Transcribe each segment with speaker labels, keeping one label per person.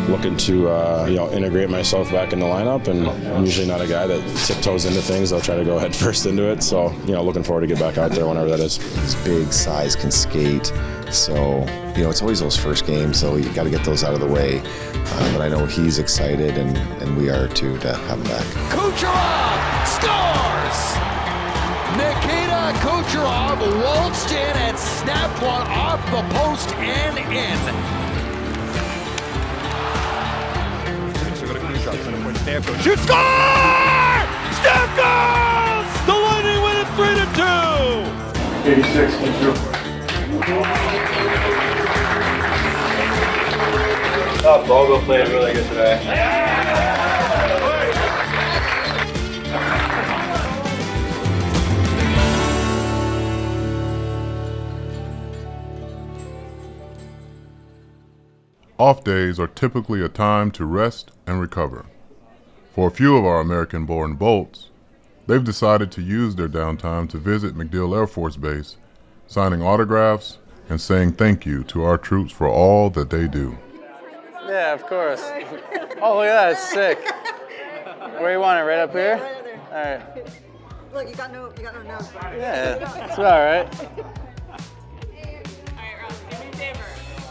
Speaker 1: looking to integrate myself back in the lineup, and I'm usually not a guy that tiptoes into things. I'll try to go head first into it, so looking forward to get back out there whenever that is.
Speaker 2: He's big, size, can skate, so it's always those first games, so you got to get those out of the way. But I know he's excited, and we are too, to have him back.
Speaker 3: Kucherov scores! Nikita Kucherov waltzed in and snapped one off the post and in. Stamkos shoots, score! Stamkos! The Lightning win it 3-2.
Speaker 4: 86 comes through.
Speaker 5: Bogo played really good today.
Speaker 6: Off days are typically a time to rest and recover. For a few of our American-born Bolts, they've decided to use their downtime to visit MacDill Air Force Base, signing autographs and saying thank you to our troops for all that they do.
Speaker 7: Yeah, of course. Oh, look at that, it's sick. Where you want it, right up here? All right.
Speaker 8: Look, you got no nose.
Speaker 7: Yeah, it's all right.
Speaker 9: All right, Ross, do me a favor.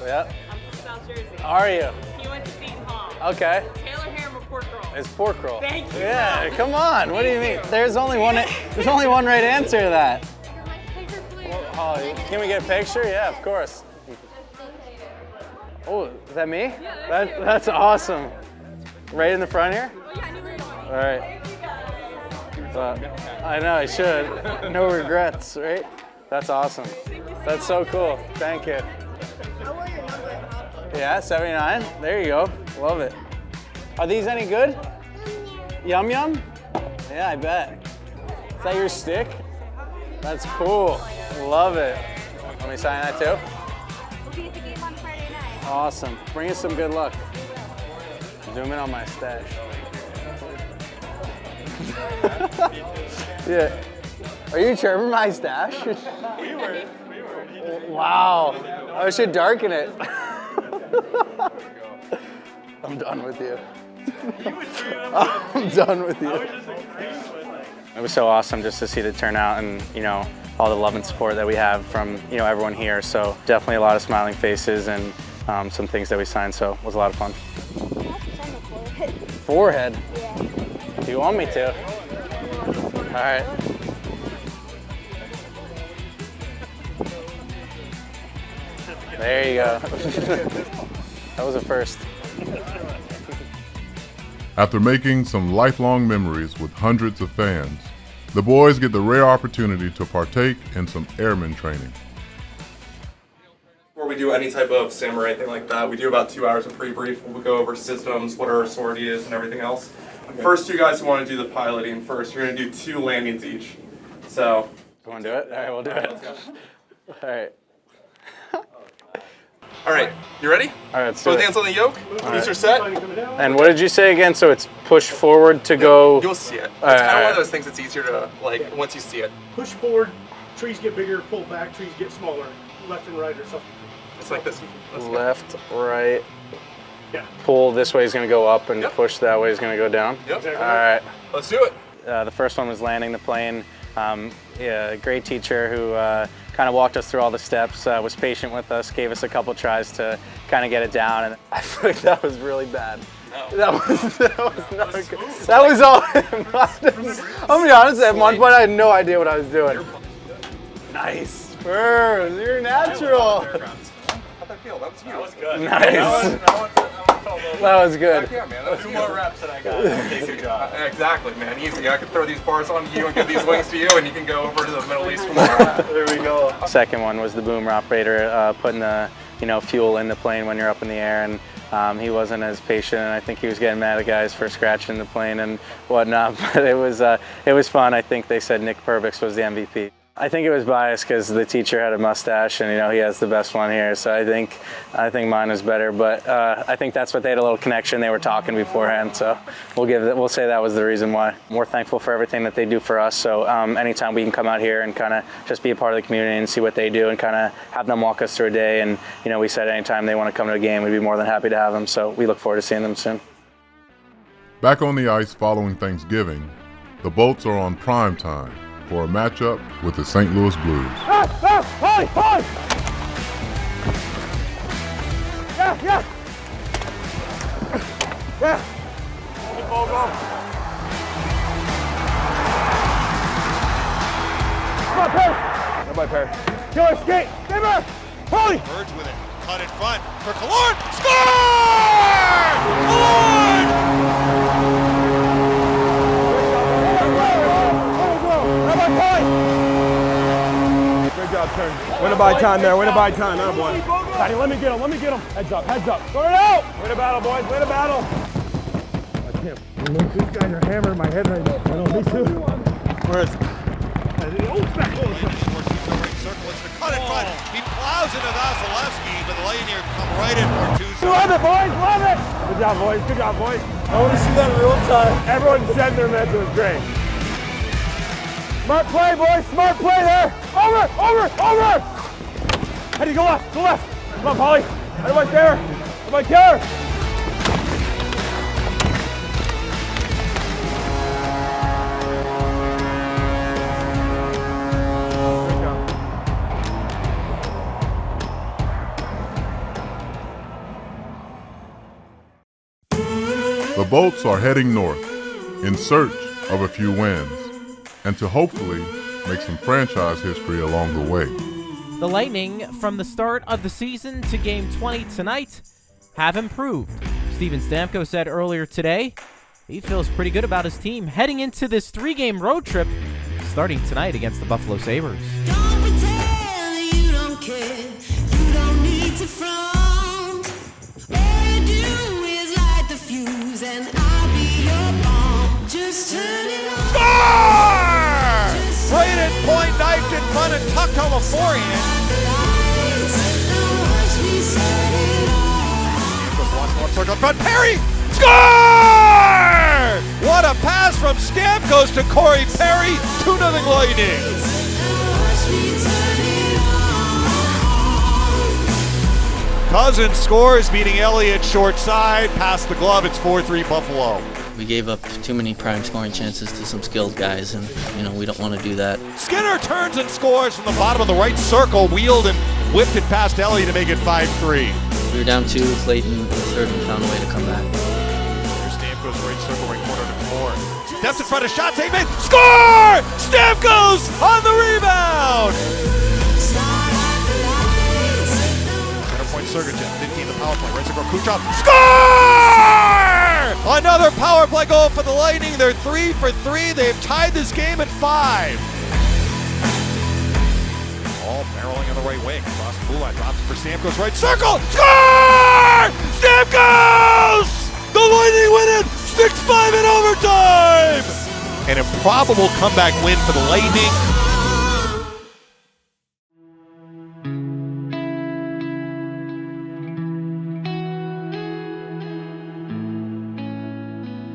Speaker 7: Yep.
Speaker 9: I'm from South Jersey.
Speaker 7: How are you?
Speaker 9: You went to Seton Hall.
Speaker 7: Okay.
Speaker 9: Taylor Ham or pork roll?
Speaker 7: It's pork roll.
Speaker 9: Thank you.
Speaker 7: Yeah, come on. What do you mean? There's only one right answer to that.
Speaker 9: You're my favorite player.
Speaker 7: Oh, can we get a picture? Yeah, of course. Oh, is that me?
Speaker 9: Yeah,
Speaker 7: That's awesome. Right in the front here?
Speaker 9: Oh, yeah, I knew where you were going.
Speaker 7: All right. I know, I should. No regrets, right? That's awesome. That's so cool. Thank you. Yeah, 79. There you go. Love it. Are these any good? Yum yum? Yeah, I bet. Is that your stick? That's cool. Love it. Let me sign that too.
Speaker 8: We'll be at the game on Friday night.
Speaker 7: Awesome. Bring us some good luck. Zoom in on my stash. Yeah. Are you chirping my stash?
Speaker 5: We were.
Speaker 7: Wow. I should darken it. I'm done with you. I'm done with you. It was so awesome just to see the turnout and, all the love and support that we have from, everyone here. So definitely a lot of smiling faces and some things that we signed. So it was a lot of fun. Forehead?
Speaker 8: Yeah.
Speaker 7: Do you want me to? All right. There you go. That was a first.
Speaker 6: After making some lifelong memories with hundreds of fans, the boys get the rare opportunity to partake in some Airmen training.
Speaker 5: Before we do any type of sim or anything like that, we do about 2 hours of pre-brief. We'll go over systems, what our sortie is, and everything else. Okay. First, you guys who want to do the piloting first, you're going to do 2 landings each. So.
Speaker 7: You want to do it? All right, we'll do it. All right.
Speaker 5: All right, you ready?
Speaker 7: All right, let's do
Speaker 5: Both
Speaker 7: it.
Speaker 5: hands on the yoke. These are set.
Speaker 7: And what did you say again? So it's push forward to go.
Speaker 5: You'll see it. It's kind of one of those things that's easier to, once you see it.
Speaker 4: Push forward, trees get bigger, pull back, trees get smaller, left and right or something.
Speaker 5: It's like this.
Speaker 7: Left, right.
Speaker 4: Yeah.
Speaker 7: Pull this way is going to go up, and push that way is going to go down.
Speaker 5: Yep.
Speaker 4: Exactly.
Speaker 7: All right.
Speaker 5: Let's do it.
Speaker 7: The first one was landing the plane. A great teacher who kind of walked us through all the steps, was patient with us, gave us a couple tries to kind of get it down, and I feel like that was really bad.
Speaker 5: No.
Speaker 7: That was not good. That was all him. I'll be honest, at one point I had no idea what I was doing. Nice. Spurs, you're natural.
Speaker 5: How'd that feel? That was you. That was good.
Speaker 7: Nice. That was good.
Speaker 5: Yeah, man. That was
Speaker 10: 2 more reps and I got it. Take your job.
Speaker 5: Exactly, man. Easy. I could throw these bars on you and give these wings to you, and you can go over to the Middle East tomorrow.
Speaker 7: There we go. Second one was the boom operator putting the fuel in the plane when you're up in the air, and he wasn't as patient, and I think he was getting mad at guys for scratching the plane and whatnot. But it was fun. I think they said Nick Perbix was the MVP. I think it was biased because the teacher had a mustache and, he has the best one here. So I think mine was better, but I think that's what they had a little connection. They were talking beforehand. So we'll say that was the reason why. We're thankful for everything that they do for us. So anytime we can come out here and kind of just be a part of the community and see what they do and kind of have them walk us through a day. And, we said anytime they want to come to a game, we'd be more than happy to have them. So we look forward to seeing them soon.
Speaker 6: Back on the ice following Thanksgiving, the Bolts are on prime time for a matchup with the St. Louis Blues.
Speaker 4: Come on, Perry. Goodbye, Perry. Killer, skate. Stay back. Polly.
Speaker 3: Birds with it. Cut in front for Killorn. Score! Killorn!
Speaker 4: Good job, Turn. Way to buy time there. Way to buy time. Oh, boy. Patty, let me get him. Let me get him. Heads up. Heads up. Throw it out. Way to battle, boys. Way to battle. I can't. These guys are hammering my head right now. I know. Me too. Where is it?
Speaker 3: Cut in front. He plows into Vasilevsky, but the Lightning come right in for two.
Speaker 4: Love it, boys. Love it. Good job, boys. Good job, boys. I want to see that in real time. Everyone said their match was great. Smart play, boys. Smart play there. Over. How do you go left? Go left. Come on, Polly. Everybody there. Everybody care.
Speaker 6: The Bolts are heading north in search of a few wins and to hopefully make some franchise history along the way.
Speaker 11: The Lightning, from the start of the season to Game 20 tonight, have improved. Steven Stamkos said earlier today he feels pretty good about his team heading into this 3-game road trip starting tonight against the Buffalo Sabres.
Speaker 12: Don't pretend you don't care. You don't need to front. All you do is light the fuse and I'll be your bomb. Just turn it on.
Speaker 3: Score! Braden Point knifed in front and tucked home a forehand. Circle front, Perry! Score! What a pass from Stamkos to Corey Perry, 2-0 Lightning. Cousins scores, beating Elliott short side, past the glove, it's 4-3 Buffalo.
Speaker 13: We gave up too many prime scoring chances to some skilled guys, and we don't want to do that.
Speaker 3: Skinner turns and scores from the bottom of the right circle, wheeled and whipped it past Elliott to make it 5-3.
Speaker 13: We were down 2 late in the third and found a way to come back.
Speaker 3: Here's Stamkos, right circle, right corner to Moore. Steps in front of shot, save made, score! Stamkos on the rebound! Center point Sergachev, 15 the power play, right circle, Kucherov, score! Another power play goal for the Lightning. They're 3 for 3. They've tied this game at 5. All barreling on the right wing. Across the blue line. Drops it for Stamkos. Right circle. Score! Stamkos! The Lightning win it! 6-5 in overtime! An improbable comeback win for the Lightning.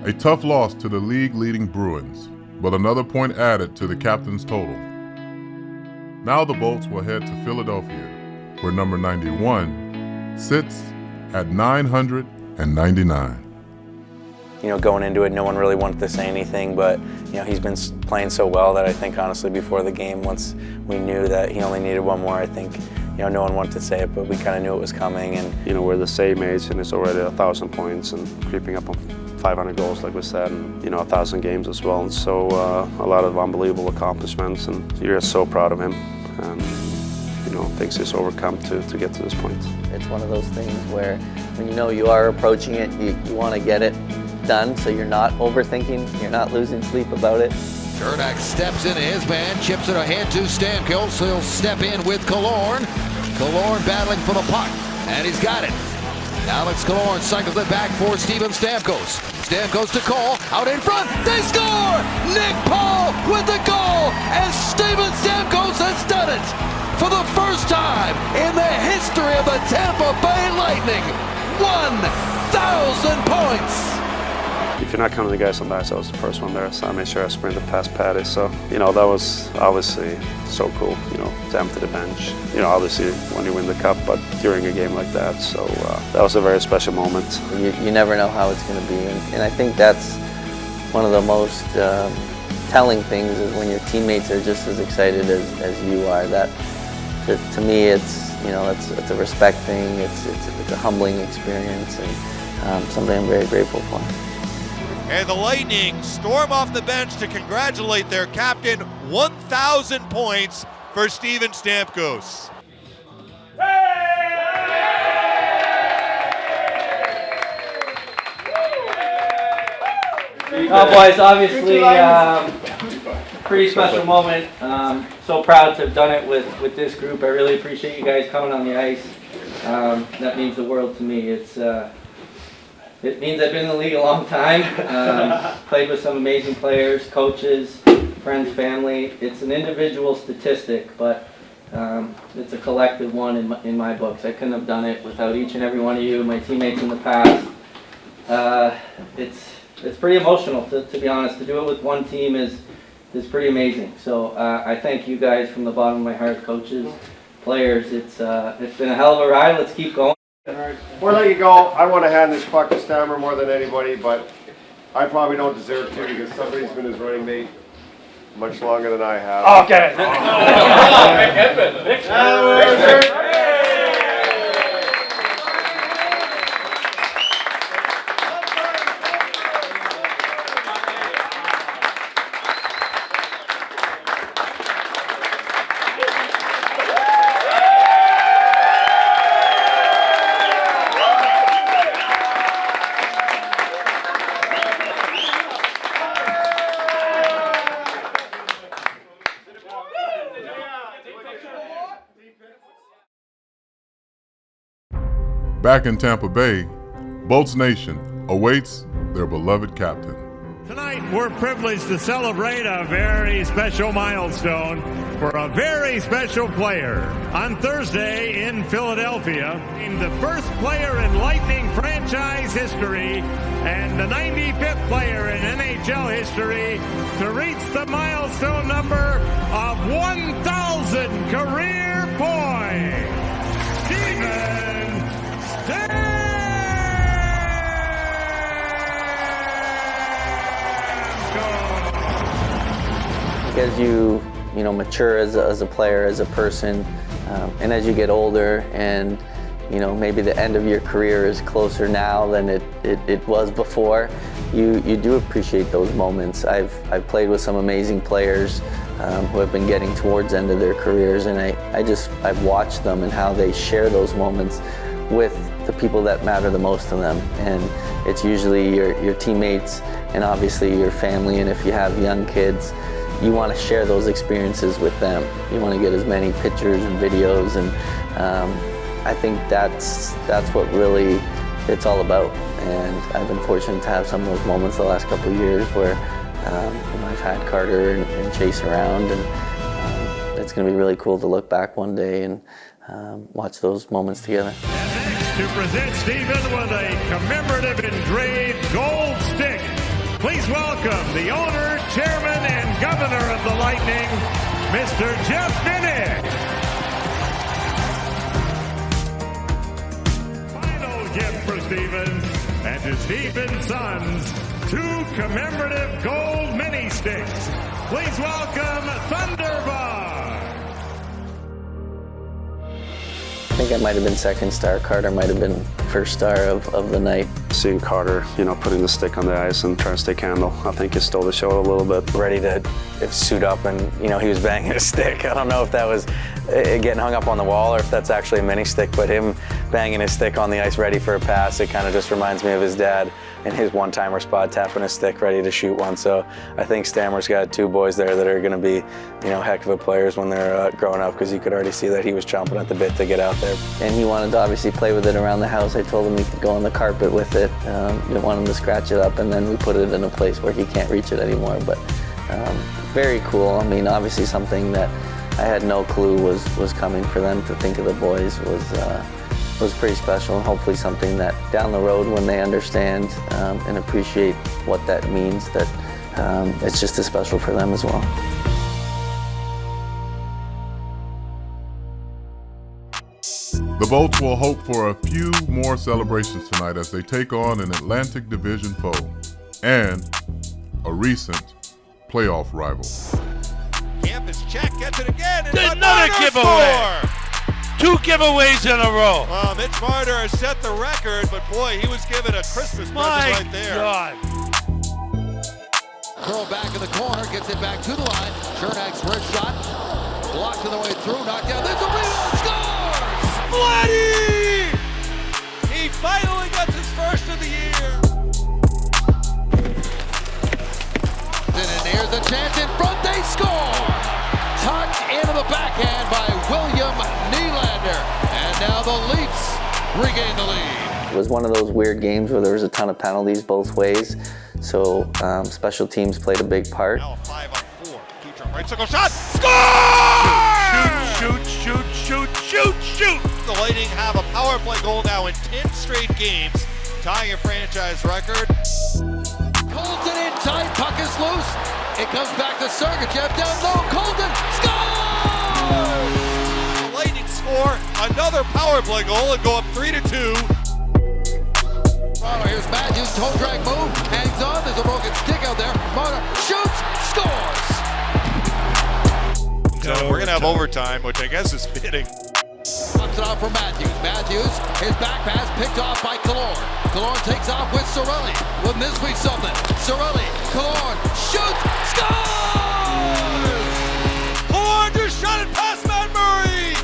Speaker 6: A tough loss to the league-leading Bruins, but another point added to the captain's total. Now the Bolts will head to Philadelphia, where number 91 sits at 999.
Speaker 7: Going into it, no one really wanted to say anything, but he's been playing so well that I think honestly before the game, once we knew that he only needed one more, I think no one wanted to say it, but we kind of knew it was coming. And
Speaker 14: we're the same age, and it's already 1,000 points and creeping up on 500 goals, like we said, and 1,000 games as well. And so a lot of unbelievable accomplishments, and you're just so proud of him. And things he's overcome to get to this point.
Speaker 13: It's one of those things where when you are approaching it, you want to get it done, so you're not overthinking, you're not losing sleep about it.
Speaker 3: Cernak steps into his man, chips it ahead to Stamkos. He'll step in with Killorn. Killorn battling for the puck, and he's got it.
Speaker 15: Alex Killorn cycles it back for Steven Stamkos. Stamkos to Cole, out in front, they score! Nick Paul with the goal, and Steven Stamkos has done it! For the first time in the history of the Tampa Bay Lightning, 1,000 points!
Speaker 14: If you're not counting the guys on the ice, I was the first one there, so I made sure I sprinted past Patty. So, you know, that was obviously so cool, you know, to empty the bench. You know, obviously when you win the cup, but during a game like that. So that was a very special moment.
Speaker 13: You never know how it's going to be, and I think that's one of the most telling things is when your teammates are just as excited as you are. That, to me, it's, you know, it's a respect thing, it's a humbling experience, and something I'm very grateful for.
Speaker 3: And the Lightning storm off the bench to congratulate their captain. 1,000 points for Steven Stamkos.
Speaker 7: Boys, obviously pretty special moment. So proud to have done it with this group. I really appreciate you guys coming on the ice. That means the world to me. It means I've been in the league a long time, played with some amazing players, coaches, friends, family. It's an individual statistic, but it's a collective one in my books. I couldn't have done it without each and every one of you, my teammates in the past. It's pretty emotional, to be honest. To do it with one team is pretty amazing. So I thank you guys from the bottom of my heart, coaches, players. It's been a hell of a ride. Let's keep going.
Speaker 4: Before I let you go, I want to hand this puck to Stammer more than anybody, but I probably don't deserve to because somebody's been his running mate much longer than I have.
Speaker 10: Oh, get it.
Speaker 6: Back in Tampa Bay, Bolts Nation awaits their beloved captain.
Speaker 16: Tonight, we're privileged to celebrate a very special milestone for a very special player. On Thursday in Philadelphia, named the first player in Lightning franchise history and the 95th player in NHL history to reach the milestone number of 1,000 career points. Steven
Speaker 13: As you mature as a player, as a person, and as you get older, and maybe the end of your career is closer now than it was before, you do appreciate those moments. I've played with some amazing players who have been getting towards the end of their careers, and I've watched them and how they share those moments with the people that matter the most to them, and it's usually your teammates and obviously your family, and if you have young kids, you want to share those experiences with them. You want to get as many pictures and videos, and I think that's what really it's all about. And I've been fortunate to have some of those moments the last couple of years where I've had Carter and Chase around, and it's going to be really cool to look back one day and watch those moments together.
Speaker 16: And next to present Steven with a commemorative engraved gold stick, please welcome the owner, chairman, and governor of the Lightning, Mr. Jeff Vinik. Final gift for Steven, and to Steven's sons, 2 commemorative gold mini sticks. Please welcome Thunderbar.
Speaker 13: I think I might have been second star. Carter might have been first star of the night.
Speaker 14: Seeing Carter, putting the stick on the ice and trying to stay candle, I think he stole the show a little bit.
Speaker 7: Ready to suit up, and he was banging a stick. I don't know if that was getting hung up on the wall or if that's actually a mini stick, but him banging his stick on the ice ready for a pass. It kind of just reminds me of his dad in his one-timer spot, tapping his stick ready to shoot one. So I think Stammer's got 2 boys there that are going to be, heck of a players when they're growing up, because you could already see that he was chomping at the bit to get out there.
Speaker 13: And he wanted to obviously play with it around the house. I told him he could go on the carpet with it. Didn't want him to scratch it up, and then we put it in a place where he can't reach it anymore. But very cool. I mean, obviously something that I had no clue was coming for them. To think of the boys was pretty special, and hopefully something that down the road, when they understand and appreciate what that means, that it's just as special for them as well.
Speaker 6: The Bolts will hope for a few more celebrations tonight as they take on an Atlantic Division foe and a recent playoff rival.
Speaker 3: Campus check, gets it again, and
Speaker 17: another giveaway! 2 giveaways in a row.
Speaker 3: Well, Mitch Marner has set the record, but boy, he was given a Christmas present right there.
Speaker 17: God.
Speaker 15: Curl back in the corner, gets it back to the line. Chernak's wrist shot, blocked on the way through, knocked down. There's a rebound, scores!
Speaker 3: Vladdy! He finally gets his first of the year.
Speaker 15: And here's a chance in front, they score! Tucked into the backhand by William Nylander. And now the Leafs regain the lead.
Speaker 13: It was one of those weird games where there was a ton of penalties both ways. So special teams played a big part.
Speaker 3: Now a 5-on-4. Keeper, right circle shot. Score! Shoot! The Lightning have a power play goal now in 10 straight games, tying a franchise record.
Speaker 15: Colton in tight, puck is loose. It comes back to Sergachev down low. Colton scores!
Speaker 3: The Lightning score another power play goal and go up 3-2.
Speaker 15: Here's Matthews, toe drag move, hangs on. There's a broken stick out there. Marner shoots, scores!
Speaker 3: So we're gonna have overtime, which I guess is fitting.
Speaker 15: Pops it out for Matthews. Matthews, his back pass picked off by Killorn. Killorn takes off with Cirelli. Wouldn't this be something? Cirelli, Killorn, shoots, scores!
Speaker 3: Killorn just shot it past Matt Murray,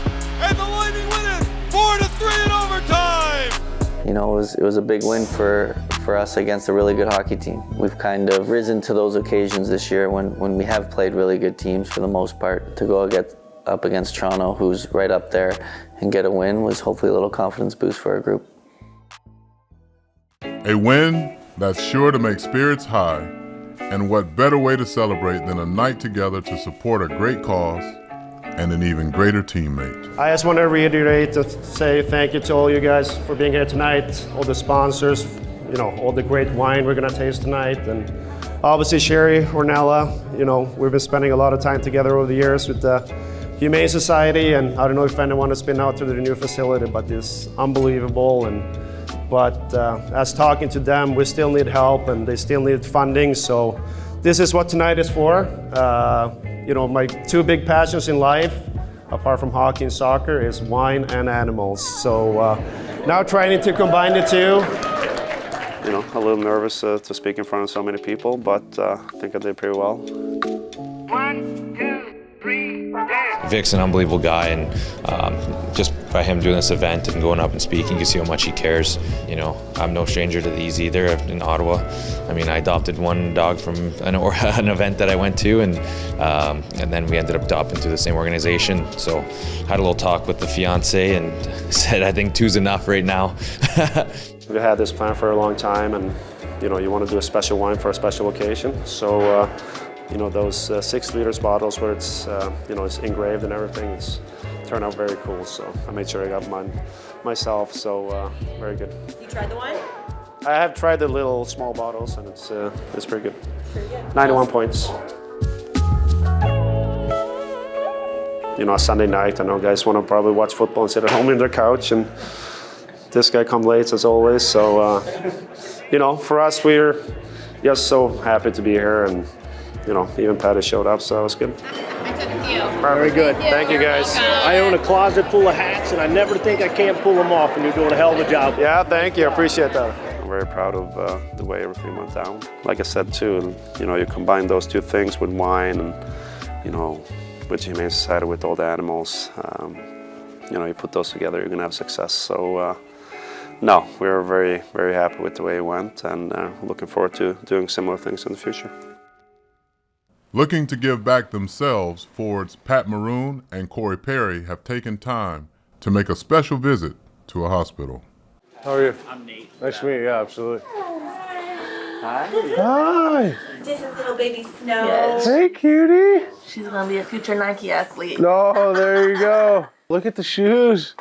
Speaker 3: and the Lightning win it 4-3 in overtime.
Speaker 13: It was a big win for us against a really good hockey team. We've kind of risen to those occasions this year when we have played really good teams for the most part. To go up against Toronto, who's right up there, and get a win was hopefully a little confidence boost for our group.
Speaker 6: A win that's sure to make spirits high, and what better way to celebrate than a night together to support a great cause and an even greater teammate.
Speaker 18: I just want to reiterate to say thank you to all you guys for being here tonight, all the sponsors, all the great wine we're going to taste tonight, and obviously Sherry, Ornella, we've been spending a lot of time together over the years with the Humane Society, and I don't know if anyone has been out to the new facility, but it's unbelievable. But as talking to them, we still need help and they still need funding. So this is what tonight is for. My 2 big passions in life, apart from hockey and soccer, is wine and animals. So now trying to combine the 2.
Speaker 14: A little nervous to speak in front of so many people, but I think I did pretty well.
Speaker 12: 1, 2, 3, dance.
Speaker 19: Vic's an unbelievable guy, and just by him doing this event and going up and speaking, you can see how much he cares. I'm no stranger to these either in Ottawa. I adopted one dog from an event that I went to, and then we ended up adopting through the same organization. So had a little talk with the fiance and said, I think 2's enough right now.
Speaker 14: We had this plan for a long time, and you want to do a special wine for a special occasion. So those 6 liters bottles where it's it's engraved and everything, it's turned out very cool. So I made sure I got mine myself. So very good.
Speaker 9: You tried the wine?
Speaker 14: I have tried the little small bottles, and it's pretty good. Pretty good. 91 points. A Sunday night, I know guys want to probably watch football and sit at home in their couch, and this guy come late as always. So for us, we're just so happy to be here, and even Patty showed up, so that was good.
Speaker 18: Very good. Thank you guys. I own a closet full of hats, and I never think I can't pull them off, and you're doing a hell of a job.
Speaker 14: Yeah, thank you. I appreciate that. I'm very proud of the way everything went down. Like I said too, you combine those 2 things with wine and, with Humane Society, with all the animals. you put those together, you're going to have success. So, no, we're very, very happy with the way it went, and looking forward to doing similar things in the future.
Speaker 6: Looking to give back themselves, forwards Pat Maroon and Corey Perry have taken time to make a special visit to a hospital.
Speaker 4: How are you?
Speaker 10: I'm Nate.
Speaker 4: Nice to meet you. Yeah, absolutely.
Speaker 10: Hi.
Speaker 4: Hi.
Speaker 20: This is little baby Snow.
Speaker 10: Yes.
Speaker 4: Hey, cutie.
Speaker 20: She's gonna be a future Nike athlete.
Speaker 4: No, there you go. Look at the shoes.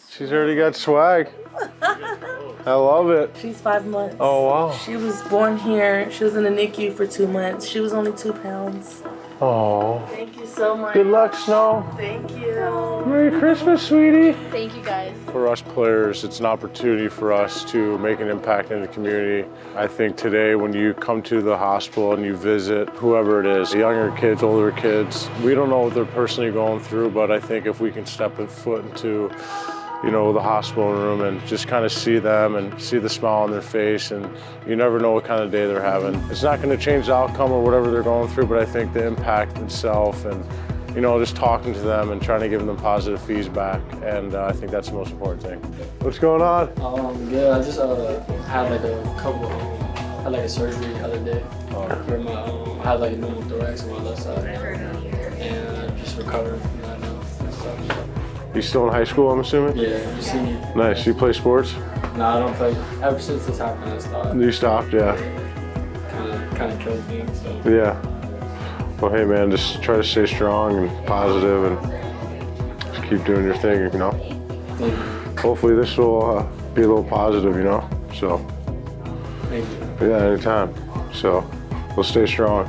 Speaker 4: She's already got swag. I love it.
Speaker 20: She's 5 months.
Speaker 4: Oh, wow.
Speaker 20: She was born here. She was in the NICU for 2 months. She was only 2 pounds.
Speaker 4: Oh.
Speaker 20: Thank you so much.
Speaker 4: Good luck, Snow.
Speaker 20: Thank you.
Speaker 4: Merry Christmas, sweetie.
Speaker 20: Thank you, guys.
Speaker 4: For us players, it's an opportunity for us to make an impact in the community. I think today when you come to the hospital and you visit whoever it is, younger kids, older kids, we don't know what they're personally going through, but I think if we can step a foot into the hospital room and just kind of see them and see the smile on their face, and you never know what kind of day they're having. It's not going to change the outcome or whatever they're going through, but I think the impact itself and just talking to them and trying to give them positive feedback, and I think that's the most important thing. What's going on?
Speaker 21: Good. I just had like a surgery the other day for my I had like a normal thorax on my left side, and I just recovered from that now and stuff.
Speaker 4: You still in high school, I'm assuming?
Speaker 21: Yeah, I'm senior.
Speaker 4: Nice. You play sports?
Speaker 21: No, I don't play. Ever since this happened, I stopped.
Speaker 4: You stopped, yeah.
Speaker 21: Kind of killed me. So.
Speaker 4: Yeah. Well, hey man, just try to stay strong and positive, and just keep doing your thing,
Speaker 21: Thank you.
Speaker 4: Hopefully this will be a little positive, so.
Speaker 21: Thank you.
Speaker 4: Yeah, anytime. So, we'll stay strong.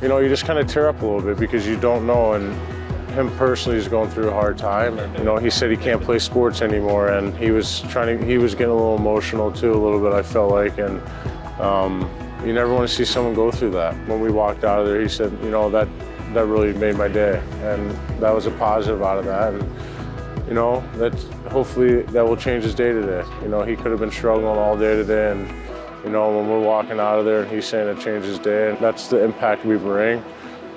Speaker 4: You just kind of tear up a little bit because you don't know, and him personally is going through a hard time. And, he said he can't play sports anymore, and he was getting a little emotional too, a little bit, I felt like, and you never want to see someone go through that. When we walked out of there, he said, that really made my day, and that was a positive out of that. And, that hopefully that will change his day today. He could have been struggling all day today, and, when we're walking out of there and he's saying it changed his day, and that's the impact we bring,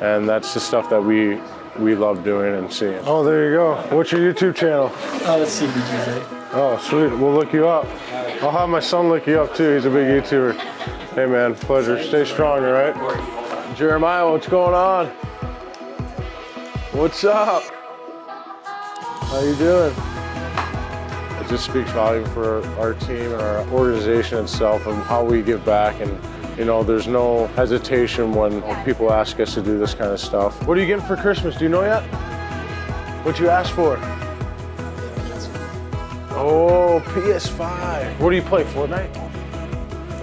Speaker 4: and that's the stuff that we love doing and seeing. Oh, there you go. What's your YouTube channel?
Speaker 21: It's CBGJ.
Speaker 4: Oh, sweet. We'll look you up. I'll have my son look you up too. He's a big YouTuber. Hey man, pleasure. Stay strong, all right? Jeremiah, what's going on? What's up? How you doing? It just speaks volume for our team and our organization itself and how we give back, and there's no hesitation when people ask us to do this kind of stuff. What are you getting for Christmas? Do you know yet? What you asked for? Oh, PS5. What do you play, Fortnite?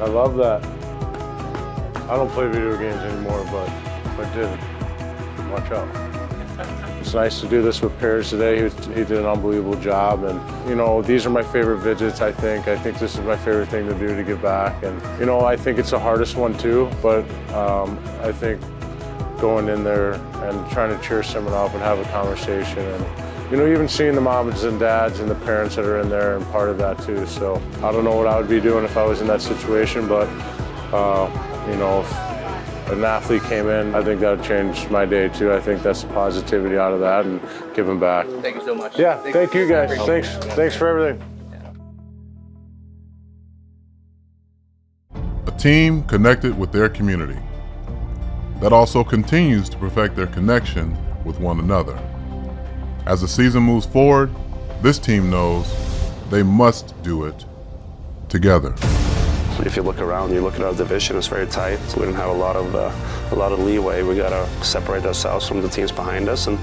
Speaker 4: I love that. I don't play video games anymore, but if I did, watch out. It's nice to do this with Paris today. He did an unbelievable job, and these are my favorite visits. I think this is my favorite thing to do to give back, and I think it's the hardest one too. But I think going in there and trying to cheer someone up and have a conversation, and even seeing the moms and dads and the parents that are in there and part of that too. So I don't know what I would be doing if I was in that situation, but if an athlete came in, I think that would change my day too. I think that's the positivity out of that and giving back.
Speaker 10: Thank you so much.
Speaker 4: Yeah, thank you guys. Thanks for everything.
Speaker 6: A team connected with their community that also continues to perfect their connection with one another. As the season moves forward, this team knows they must do it together.
Speaker 14: If you look around, you look at our division, it's very tight. We don't have a lot of leeway. We got to separate ourselves from the teams behind us and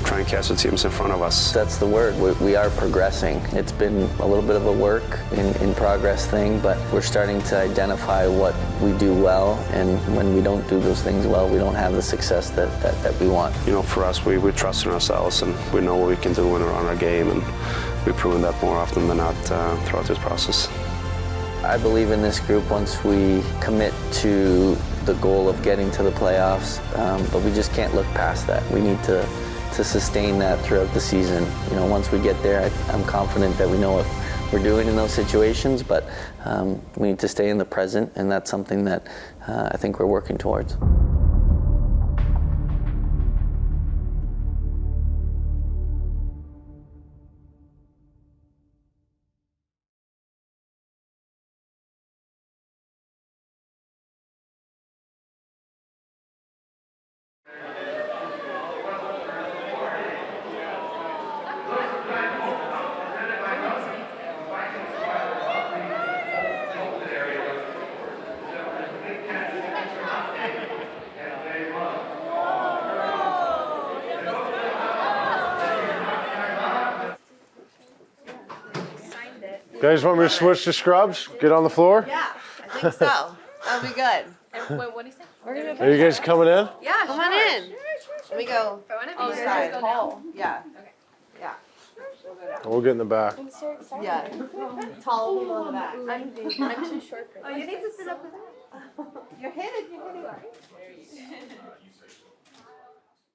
Speaker 14: try and catch the teams in front of us.
Speaker 13: That's the word. We are progressing. It's been a little bit of a work in progress thing, but we're starting to identify what we do well, and when we don't do those things well, we don't have the success that we want.
Speaker 14: For us, we trust in ourselves, and we know what we can do when we're on our game, and we've proven that more often than not throughout this process.
Speaker 13: I believe in this group once we commit to the goal of getting to the playoffs, but we just can't look past that. We need to sustain that throughout the season. Once we get there, I'm confident that we know what we're doing in those situations, but we need to stay in the present, and that's something that I think we're working towards.
Speaker 1: Guys want me to switch to scrubs? Get on the floor?
Speaker 22: Yeah, I think so. That'll be good.
Speaker 9: Wait, what do you say?
Speaker 1: Are you guys coming in?
Speaker 22: Yeah, come on in. Let me go.
Speaker 9: Oh,
Speaker 22: East
Speaker 9: you
Speaker 22: side.
Speaker 9: guys go down?
Speaker 22: Yeah. Yeah.
Speaker 1: We'll get in the back.
Speaker 22: I'm so excited. Yeah. Tall people in the back.
Speaker 9: I'm too short for
Speaker 22: Oh, you need to sit up with that. You're hidden. You're hidden.